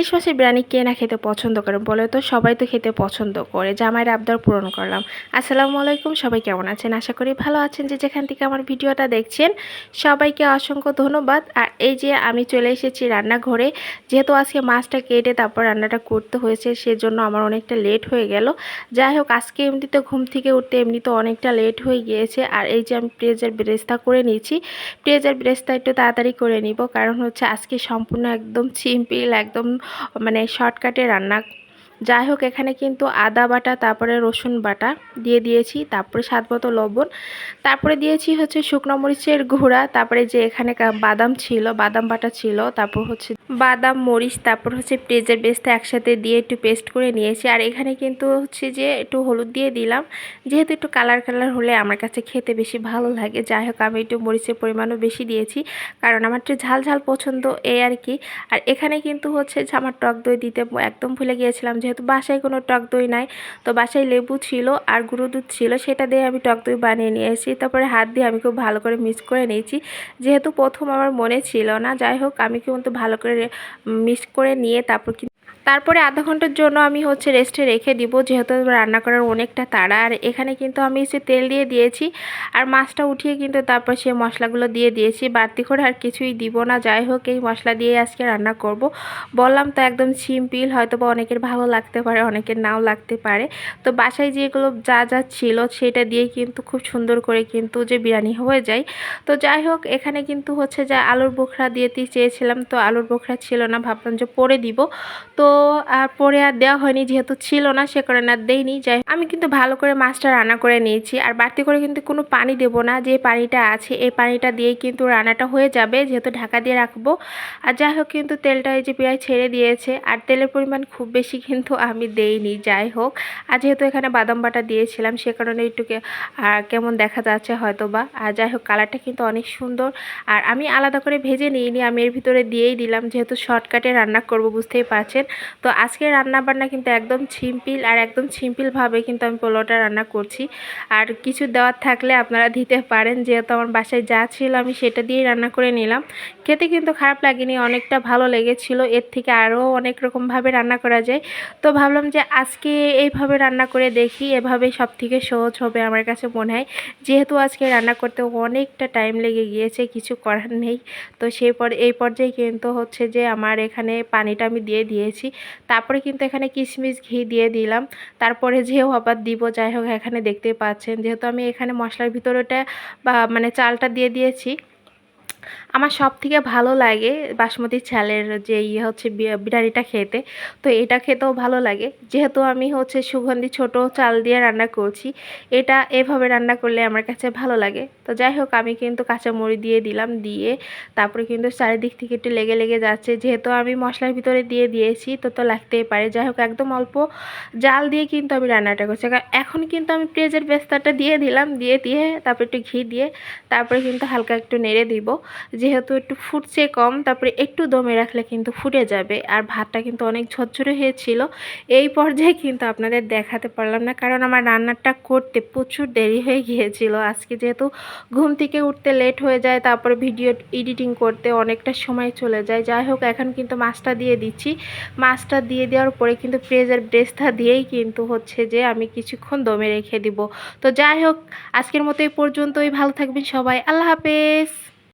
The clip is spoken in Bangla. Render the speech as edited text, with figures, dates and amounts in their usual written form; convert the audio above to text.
ইলিশ মাছের বিরিয়ানি কে না খেতে পছন্দ করে বলে তো? সবাই তো খেতে পছন্দ করে। জামাইয়ের আবদার পূরণ করলাম। আসসালামু আলাইকুম, সবাই কেমন আছেন? আশা করি ভালো আছেন। যে যেখান থেকে আমার ভিডিওটা দেখছেন সবাইকে অসংখ্য ধন্যবাদ। আর এই যে আমি চলে এসেছি রান্নাঘরে। যেহেতু আজকে মাছটা কেটে তারপর রান্নাটা করতে হয়েছে, সেজন্য আমার অনেকটা লেট হয়ে গেল। যাই হোক, আজকে এমনিতে ঘুম থেকে উঠতে এমনিতে অনেকটা লেট হয়ে গিয়েছে। আর এই যে আমি পেঁয়াজের বেরেস্তা করে নিয়েছি। পেঁয়াজের বেরেস্তা একটু তাড়াতাড়ি করে নিব, কারণ হচ্ছে আজকে সম্পূর্ণ একদম সিম্পল, একদম মানে শর্টকাটে রান্না। যাই হোক, এখানে কিন্তু আদা বাটা, তারপরে রসুন বাটা দিয়ে দিয়েছি, তারপরে স্বাদমতো লবণ, তারপরে দিয়েছি হচ্ছে শুকনো মরিচের গুঁড়া, তারপরে যে এখানে বাদাম ছিল, বাদাম বাটা ছিল, তারপর হচ্ছে বাদাম, মরিচ, তারপর হচ্ছে পেঁয়াজের পেস্টটা একসাথে দিয়ে একটু পেস্ট করে নিয়েছি। আর এখানে কিন্তু হচ্ছে যে একটু হলুদ দিয়ে দিলাম, যেহেতু একটু কালার কালার হলে আমার কাছে খেতে বেশি ভালো লাগে। যাই হোক, আমি একটু মরিচের পরিমাণও বেশি দিয়েছি, কারণ আমার একটু ঝাল ঝাল পছন্দ, এই আর কি। আর এখানে কিন্তু হচ্ছে যে আমার টক দই দিতে একদম ভুলে গিয়েছিলাম, যেহেতু বাসায় কোনো টক দই নাই, তো বাসায় লেবু ছিল আর গুঁড়ো দুধ ছিল, সেটা দিয়ে আমি টক দই বানিয়ে নিয়েছি। তারপরে হাত দিয়ে আমি খুব ভালো করে মিক্স করে নিয়েছি, যেহেতু প্রথম আমার মনে ছিল না। যাই হোক, আমি কিন্তু ভালো করে মিক্স করে নিয়ে তারপরে আধা ঘন্টার জন্য আমি হচ্ছে রেস্টে রেখে দিব, যেহেতু রান্না করার অনেকটা তাড়া। আর এখানে কিন্তু আমি এসে তেল দিয়ে দিয়েছি, আর মাছটা উঠিয়ে কিন্তু তারপর সে মশলাগুলো দিয়ে দিয়েছি, বাড়তি করে আর কিছুই দিব না। যাই হোক, এই মশলা দিয়ে আজকে রান্না করব। বললাম তো, একদম সিম্পল, হয়তো বা অনেকের ভালো লাগতে পারে, অনেকের নাও লাগতে পারে। তো বাসায় যেগুলো যা যা ছিল সেটা দিয়ে কিন্তু খুব সুন্দর করে কিন্তু যে বিরিয়ানি হয়ে যায়। তো যাই হোক, এখানে কিন্তু হচ্ছে যে আলুর বোখরা দিতে চেয়েছিলাম, তো আলুর বোখরা ছিল না, ভাবলাম যে পরে দিব। তো আর পরে আর দেওয়া হয়নি, যেহেতু ছিল না সে কারণে আর দেইনি। যাই, আমি কিন্তু ভালো করে মাছটা রান্না করে নিয়েছি, আর বাড়তি করে কিন্তু কোনো পানি দেব না। যে পানিটা আছে এই পানিটা দিয়েই কিন্তু রান্নাটা হয়ে যাবে, যেহেতু ঢাকা দিয়ে রাখবো। আর যাই হোক, কিন্তু তেলটা এই যে প্রায় ছেড়ে দিয়েছে, আর তেলের পরিমাণ খুব বেশি কিন্তু আমি দেইনি। যাই হোক, আর যেহেতু এখানে বাদাম বাটা দিয়েছিলাম সে কারণে একটু কেমন দেখা যাচ্ছে হয়তো বা। আর যাই হোক, কালারটা কিন্তু অনেক সুন্দর। আর আমি আলাদা করে ভেজে নিইনি, আমি এর ভিতরে দিয়েই দিলাম, যেহেতু শর্টকাটে রান্না করব, বুঝতেই পারছেন। তো আজকে রান্না বান্না কিন্তু একদম সিম্পল, আর একদম সিম্পলভাবে কিন্তু আমি পোলাওটা রান্না করছি। আর কিছু দেওয়ার থাকলে আপনারা দিতে পারেন, যেহেতু আমার বাসায় যা ছিল আমি সেটা দিয়েই রান্না করে নিলাম। খেতে কিন্তু খারাপ লাগেনি, অনেকটা ভালো লেগেছিল। এর থেকে আরও অনেক রকমভাবে রান্না করা যায়। তো ভাবলাম যে আজকে এইভাবে রান্না করে দেখি, এভাবে সব থেকে সহজ হবে আমার কাছে মনে হয়। যেহেতু আজকে রান্না করতে অনেকটা টাইম লেগে গিয়েছে, কিছু করার নেই। তো এই পর্যায়ে কিন্তু হচ্ছে যে আমার এখানে পানিটা আমি দিয়ে দিয়েছি, তারপরে কিন্তু এখানে কিশমিশ ঘি দিয়ে দিলাম, তারপরে যেও আবার দিব। যাই হোক, এখানে দেখতেই পাচ্ছেন, যেহেতু আমি এখানে মশলার ভিতরেটা বা মানে চালটা দিয়ে দিয়েছি। আমার সব থেকে ভালো লাগে বাসমতি চালের যে হচ্ছে বিরিয়ানিটা খেতে। তো এটা খেতেও ভালো লাগে, যেহেতু আমি হচ্ছে সুগন্ধি ছোট চাল দিয়ে রান্না করছি। এটা এভাবে রান্না করলে আমার কাছে ভালো লাগে। তো যাই হোক, আমি কিন্তু কাঁচামরিচ দিয়ে দিলাম, দিয়ে তারপরে কিন্তু চারিদিক থেকে একটু লেগে লেগে যাচ্ছে, যেহেতু আমি মশলার ভিতরে দিয়ে দিয়েছি, তো লাগতেই পারে। যাই হোক, একদম অল্প জাল দিয়ে কিন্তু আমি রান্নাটা করছি। এখন কিন্তু আমি পেঁয়াজের বেস্তাটা দিয়ে দিলাম, দিয়ে তারপরে একটু ঘি দিয়ে তারপরে কিন্তু হালকা একটু নেড়ে দিব, যেহেতু একটু ফুটছে কম, তারপরে একটু দমে রাখলে কিন্তু ফুটে যাবে। আর ভাতটা কিন্তু অনেক ঝরঝরে হয়েছিল। এই পর্যায়ে কিন্তু আপনাদের দেখাতে পারলাম না, কারণ আমার রান্নাটা করতে প্রচুর দেরি হয়ে গিয়েছিল। আজকে যেহেতু ঘুম থেকে উঠতে লেট হয়ে যায়, তারপরে ভিডিও এডিটিং করতে অনেকটা সময় চলে যায়। যাই হোক, এখন কিন্তু মাছটা দিয়ে দিচ্ছি। মাছটা দিয়ে দেওয়ার পরে কিন্তু পেঁয়াজের ব্রেস্তা দিয়েই কিন্তু হচ্ছে যে আমি কিছুক্ষণ দমে রেখে দিব। তো যাই হোক, আজকের মতো এই পর্যন্তই। ভালো থাকবেন সবাই, আল্লাহ হাফেজ।